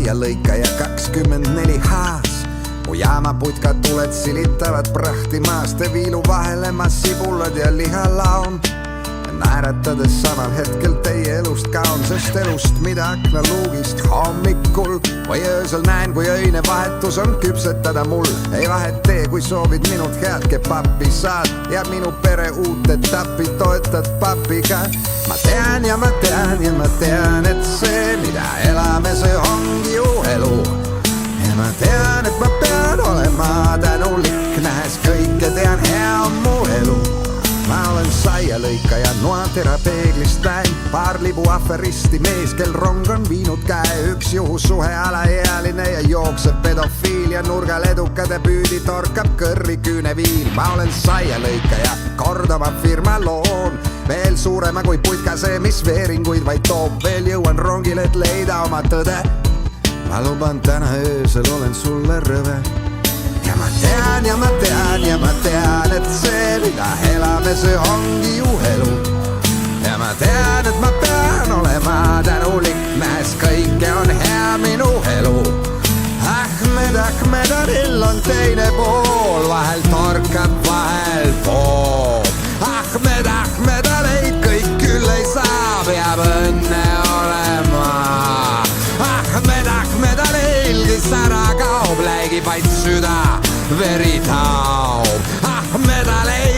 saialõikaja 24 haas. Mu jaamaputka tuled silitavad prahtimaast viilu vahele ma sibulad ja liha laun. Naeratades samal hetkel teie elust kaun, sest elust mida aknaluugist hommikul või öösel näen, kui öine vahetus on küpsetada mul. Ei vahet tee, kui soovid minult head kebappi saad ja minu pere uut etappi toetad papiga. Ma tean ja ma tean ja ma tean, et see, mida elame, see ongi ju elu. Ja ma tean, et ma pean olema tänulik, nähes kõike, tean, hea on mu elu. Ma olen saialõikaja, noatera peeglist näin, paar libu aferisti mees, kel rong on viinud käe. Üks juhussuhe alaealine ja jooksev pedofiil ja nurgal edukade püüdi torkab kõrri küüneviil. Ma olen saialõikaja, kord oma firma loon, veel suurema kui putka see, mis veeringuid vaid toob. Veel jõuan rongile, et leida oma tõde. Ma luban, täna öösel olen sulle rõve. Ja ma tean ja ma tean ja ma tean, et see, mida elame, see ongi ju elu. Ja ma tean, et ma pean olema tänulik, nähes kõike on hea minu elu. Ahmedil on teine pool, vahel torkab, vahel poob. Ahmedaleid kõik küll ei saa, peab õnne olema. Ahmedaleil, kes ära kaob, läigib vaid süda, veri taob. Ahmedaleil